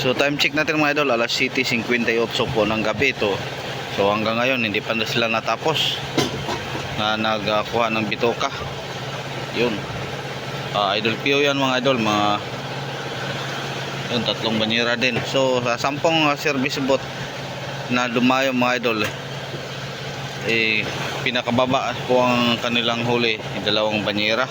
So time check natin mga idol, alas 7:58 po ng gabi ito. So hanggang ngayon hindi pa na sila natapos na nagkuha ng bitoka. Yun. Idol PO yan mga idol, mga yun, 3 banyera din. So sa 10 service boat na dumayo mga idol, pinakababa po ang kanilang huli, 2 banyera.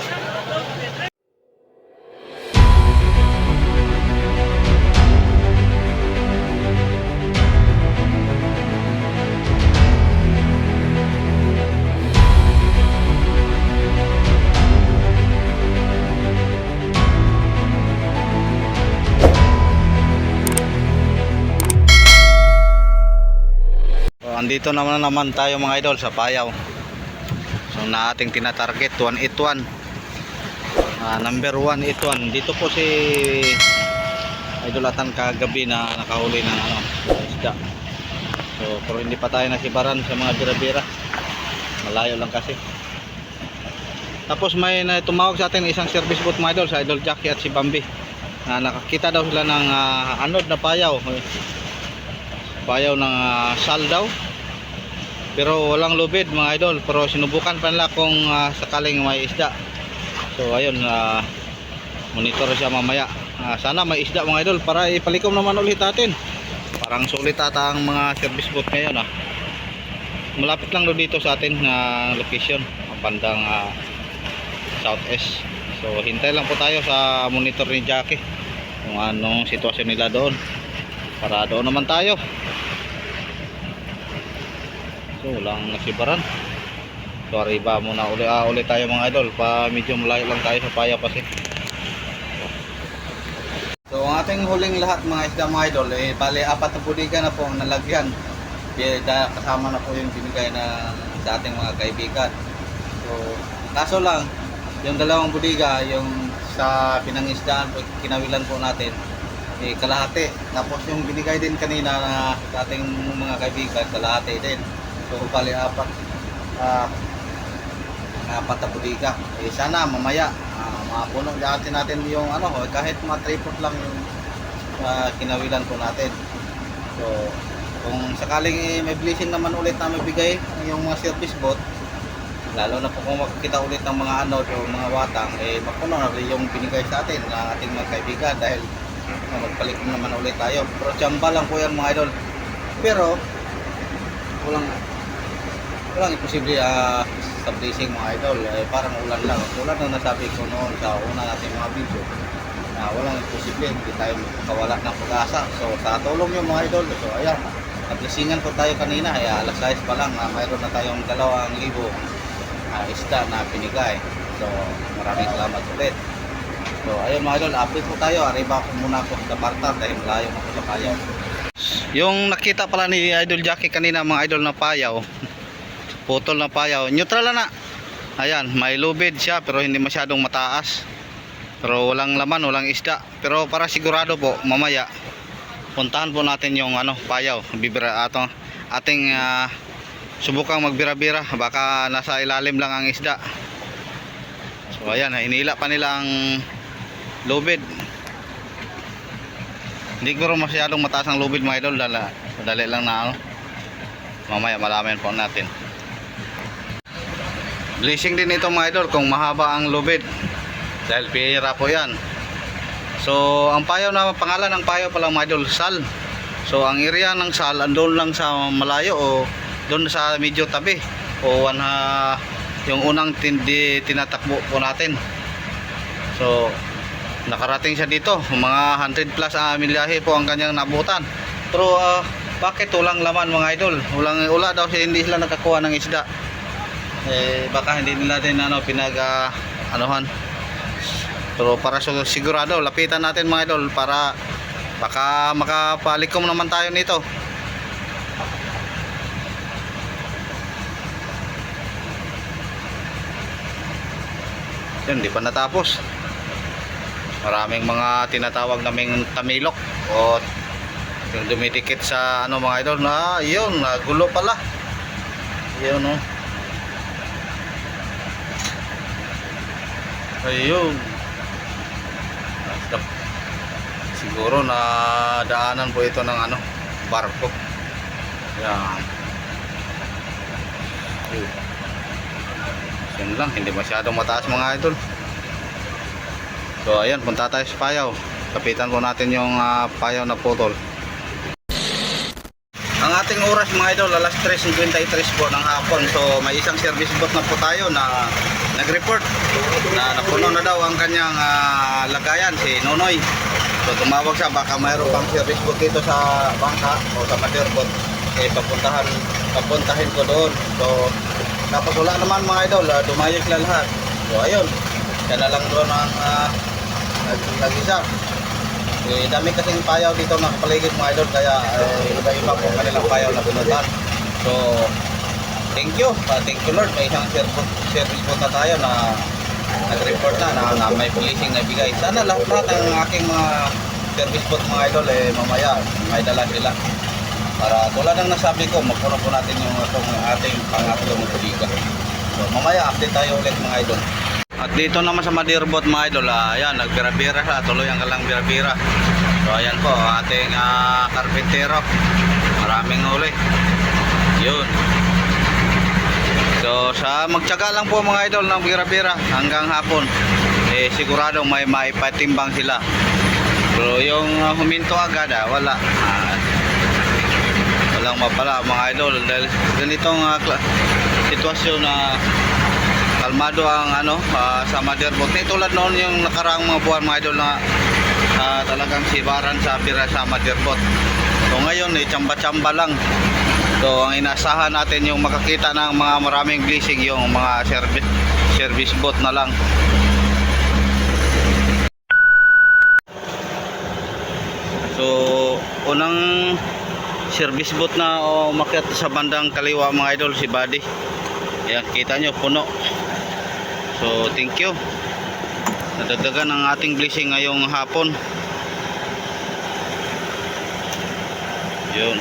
Andito naman tayo mga idol sa Payaw. So na ating tinatarget 181. Number 181. Dito po si Idol Atan kagabi na nakahuli ng isda. So pero hindi pa tayo nasibaran sa mga bira-bira. Malayo lang kasi. Tapos may tumawag sa atin isang service boat mga idol, sa Idol Jackie at si Bambi. Nakakita daw sila ng anod na payaw. Payaw ng sal daw, pero walang lubid mga idol. Pero sinubukan pa nila kung sakaling may isda. So ayun, monitor siya mamaya. Sana may isda mga idol para ipalikom naman ulit natin. Parang sulit ata ang mga service boat ngayon. Malapit lang doon dito sa atin na location, bandang southeast. So hintay lang po tayo sa monitor ni Jackie kung anong sitwasyon nila doon, para doon naman tayo. So walang nasibaran. So arriba muna uli tayo mga idol, pa medyo malayo lang tayo sa Payaw kasi. So ang ating huling lahat mga isda mga idol, bali 4 na budiga na po ang nalagyan. Kasama na po yung binigay na sa ating mga kaibigan. So kaso lang yung 2 budiga, yung sa pinangisdaan po, kinawilan po natin, kalahati. Tapos yung binigay din kanina na sa ating mga kaibigan, kalahati din. So bali 4 na budiga. Sana mamaya mapuno natin yung kahit mga 3 foot lang yung kinawilan po natin. So kung sakaling may blessing naman ulit na mabigay yung mga service boat, lalo na po kung makikita ulit ng mga anod o mga watang, mapuno na yung binigay sa atin ng ating mga kaibigan, dahil magpalit naman ulit tayo. Pero tsamba lang po yan mga idol. Pero walang imposible sa blessing mga idol. Parang ulan lang. Tulad na nasabi ko noon sa una natin mga video, na walang imposible, hindi tayo makawala ng pag-asa. So sa tulong yung mga idol, so ayan, nag-blessingan po tayo kanina, alas 6 pa lang, mayroon na tayong 2,000 isda na pinigay. So maraming salamat ulit. So ayun mga idol, update po tayo. Arriba ko muna ako sa Bartar dahil malayo ako sa Payaw. Yung nakita pala ni Idol Jackie kanina mga idol na payaw, putol na payaw, neutral na. Ayan, may lubid siya pero hindi masyadong mataas. Pero walang laman, walang isda. Pero para sigurado po, mamaya puntahan po natin yung payaw, bibira ating subukang magbira-bira, baka nasa ilalim lang ang isda. So ayan, hinila pa nila ang lubid. Hindi ko rin masyadong mataas ang lubid mga idol, dali lang na mamaya malaman po natin. Blessing din ito mga idol kung mahaba ang lubid, dahil pira po yan. So ang payaw na pangalan ng payaw pala mga idol, sal. So ang area ng sal andun lang sa malayo o doon sa medyo tabi o yung unang tinatakbo po natin. So nakarating siya dito, mga 100 plus milyahe po ang kanyang nabutan. Pero bakit walang laman mga idol? Wala daw siya, hindi sila nakakuha ng isda. Baka hindi nila din pinag-anuhan. Pero para sigurado, lapitan natin mga idol para baka makapalikom naman tayo nito. Yan, di pa natapos. Maraming mga tinatawag naming tamilok o yung dumidikit sa mga idol na yun, gulo pala. Yun ayun. siguro na daanan po ito ng ano, barko. Yan. Yan lang, hindi masyadong mataas mga idol. So ayan, punta tayo sa payaw. Kapitan po natin yung payaw na putol. Ang ating oras mga idol, alas 3:53 po ng hapon. So may isang service boat na po tayo na nag-report na napuno na daw ang kanyang lagayan, si Nonoy. So tumawag siya, baka mayroon pang service boat dito sa bangka o sa motherboat. Papuntahin ko doon. So tapos wala naman mga idol, dumayo sila lahat. So ayun, yan na lang doon ang nag-isa. Dami kasing payaw dito nakapaligid mga idol, kaya iba-iba po kanilang payaw na bunutan. So thank you Lord, may isang service boat na tayo na nag-report na may policing na bigay. Sana lahat ng aking mga service boat mga idol mamaya may dala sila para tulad ng nasabi ko, magpuno po natin yung ating pangatlong tubigan. So mamaya update tayo ulit mga idol. At dito naman sa motherboat mga idol, ayan, nagbira-bira siya, tuloy ang kalang bira-bira. So ayan po, ating karpentero, maraming huli. Yun. So sa magtyaga lang po mga idol ng bira-bira hanggang hapon, sigurado may maipatimbang sila. So yung huminto agad, wala. Walang mapala mga idol dahil ganitong sitwasyon na kalmado ang sa motherboat. Tulad noon yung nakaraang mga buwan mga idol na talagang sibaran sa pira sa motherboat. So ngayon tsamba-tsamba lang. So ang inasahan natin yung makakita ng mga maraming blessing, yung mga service boat na lang. So unang service boat na umakyat sa bandang kaliwa mga idol, si Buddy. Ayan, kita nyo puno. So thank you, nadagdagan ang ating blessing ngayong hapon. Yun,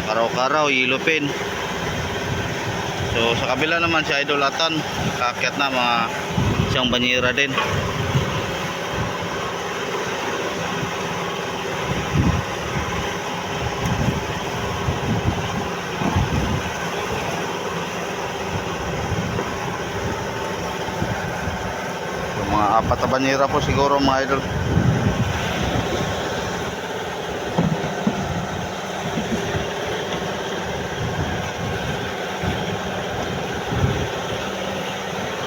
karaw-karaw, yilupin. So sa kabila naman si Idol Atan, kaakyat na mga isang banyera din. Mga apat na banyera po siguro mga idol.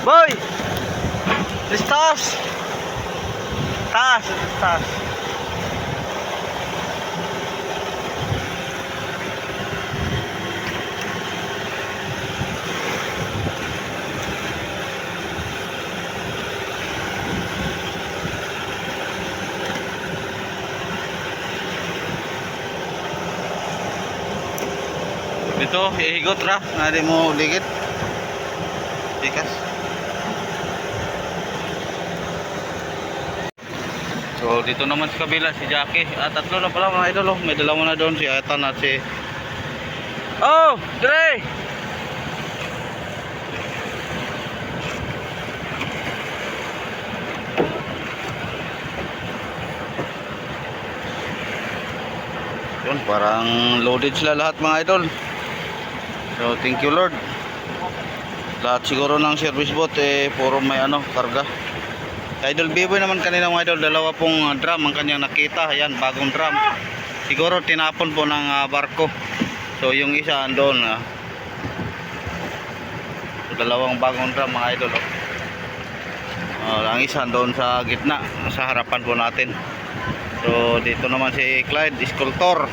Boy! Listas! Tas! Dito, ihigot ra, nadi mo ligid. Ikas. So dito naman sa kabila si Jackie. Tatlo na pala mga idol. May dalawa na doon, si Atan at si Dre! Yun, parang loaded sila lahat mga idol. So thank you Lord. Lahat siguro ng service boat puro may karga. Idol Biboy naman kanina mga idol, dalawa pong drum ang kanyang nakita. Ayan, bagong drum. Siguro tinapon po ng barko. So yung isa andon. So, dalawang bagong drum mga idol. Ang isa andon sa gitna, sa harapan po natin. So dito naman si Clyde, sculptor.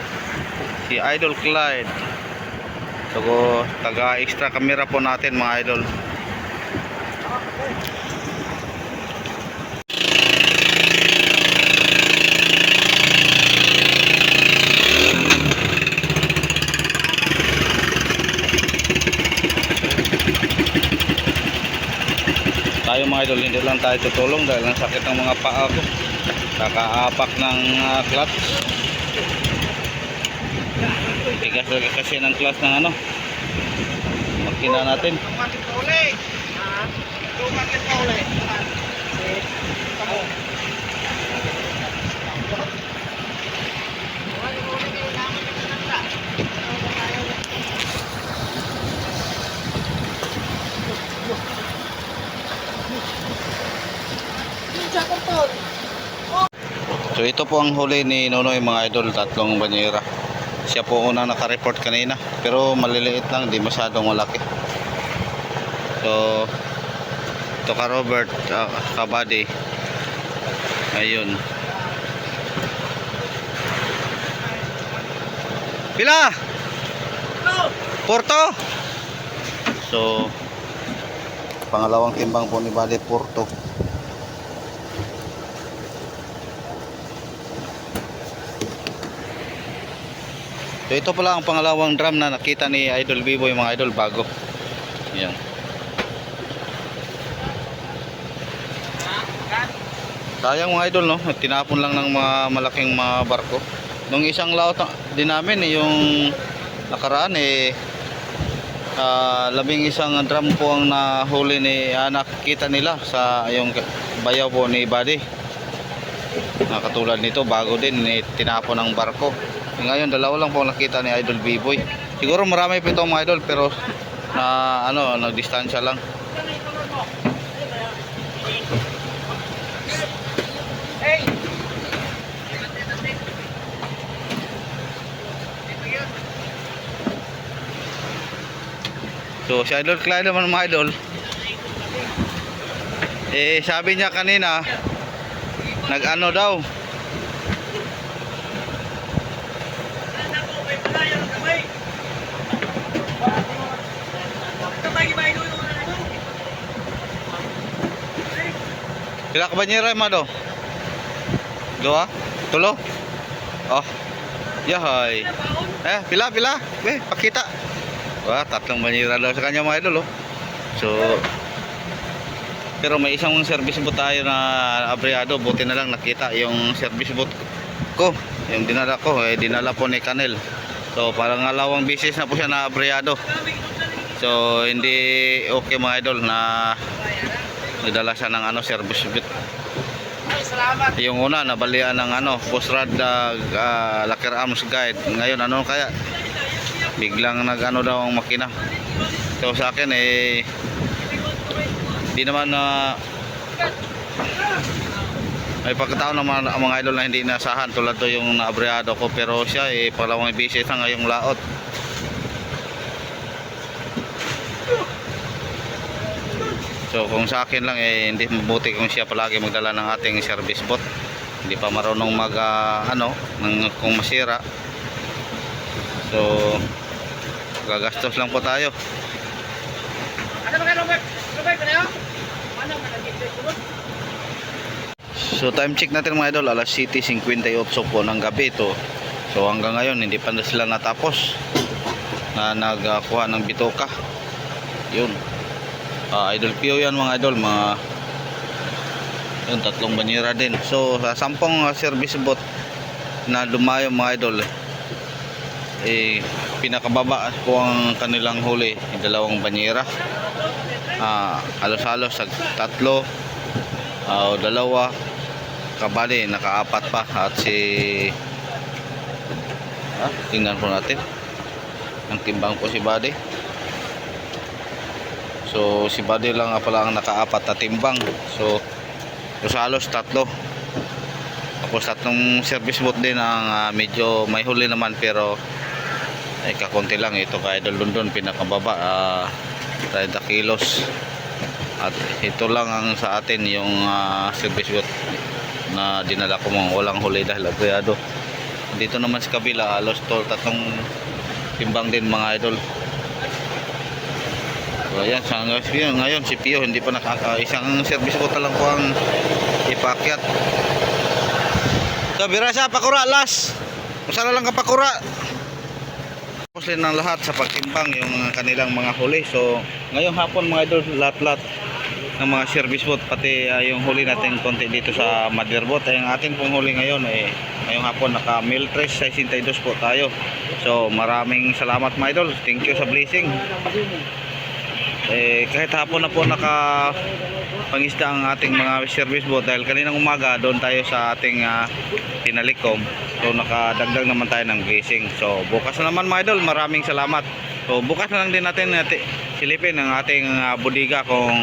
Si Idol Clyde. So taga extra camera po natin mga idol. Tayo mga idol, hindi lang tayo tutulong dahil ang sakit ng mga paa ko. Kakaapak ng clutch. Tigas lagi kasi ng clutch ng makina natin. So ito po ang huli ni Nonoy mga idol, 3 banyera. Siya po unang naka-report kanina, pero maliliit lang, di masyadong malaki. So ito ka Robert, kabady. Ayun. Pila? Porto. So pangalawang timbang po ni Bade Porto. So ito pala ang pangalawang drum na nakita ni Idol Biboy mga idol, bago. Ayan. Sayang mga idol, no? Tinapon lang ng mga malaking mga barko. Nung isang laot din namin yung nakaraan 11 drum po ang nahuli ni nakita nila sa yung bayaw po ni Buddy. Katulad nito, bago din tinapon ng barko. Ngayon 2 lang po nakita ni Idol Biboy. Siguro marami pa itong mga idol, pero nagdistansya lang. So si Idol Clyde naman mga idol, sabi niya kanina nag-ano daw, pila ka banyera mado? 2? 3? Oh, yahay. Pila? Pakita. Wah, 3 banyera daw sa kanya mga idol, oh. So pero may isang service boat tayo na abriado, buti na lang nakita yung service boat ko, yung dinala ko, dinala po ni Canel. So parang 2 beses na po siya na abriado. So hindi okay mga idol na nagdala siya ng service boat. Yung una nabalian ng Postrad Locker Arms Guide. Ngayon kaya biglang nag daw ang makina. So sa akin di naman may pagkataon naman ang mga idol na hindi inasahan, tulad to yung naabriado ko, pero siya pangalawang beses na ngayong laot. So kung sa akin lang hindi mabuti kung siya palagi magdala ng ating service boat. Hindi pa marunong kung masira. So gagastos lang po tayo. So time check natin mga idol, alas 7:58 po ng gabi ito. So hanggang ngayon hindi pa na sila natapos na nagkuha ng bitoka. Yun. Idol Pio yan mga idol, yun, 3 banyera din. So sa 10 service boat na dumayo mga idol, pinakababa po ang kanilang huli, 2 banyera. Halos-halos 3 o 2 kabali, naka-4 pa. At tingnan po natin ang timbang po si Buddy. So si Buddy lang pala ang naka-4 na timbang. So halos 3. Tapos 3 service boat din ang medyo may huli naman, pero kakunti lang. Ito ka Idol London pinakababa, 30 kilos. At ito lang ang sa atin yung service boat na dinala ko, walang huli dahil abriado. Dito naman sa kabila halos 3 timbang din mga idol. So ayan, ngayon si Pio hindi pa isang service boat lang po ang ipakyat. So bira siya pakura las, masala lang ka pakura. Tapos din ng lahat sa pagtimbang yung kanilang mga huli. So ngayong hapon mga idol, lahat ng mga service boat, pati yung huli natin konti dito sa mother boat. Yung ating pong huli ngayon ngayong hapon naka 1,362 po tayo. So maraming salamat mga idol, thank you sa blessing. Kahit hapon na po naka pangisda ang ating mga service boat, dahil kaninang umaga doon tayo sa ating pinalikom. So nakadagdag naman tayo ng blessing. So bukas na naman mga idol, maraming salamat. So bukas na lang din natin silipin ang ating bodega kung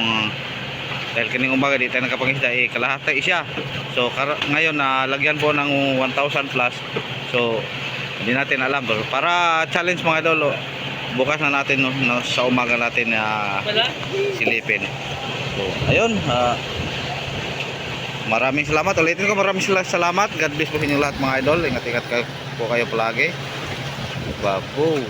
Dahil kining umaga di tayo nakapangisda, kalahati siya. So ngayon na lagyan po ng 1,000 plus. So hindi natin alam, para challenge mga idol. Bukas na natin sa umaga natin silipin. So ayun, maraming salamat. Ulitin ko, maraming salamat. God bless po sa inyo lahat mga idol. Ingat-ingat po kayo palagi. Babu.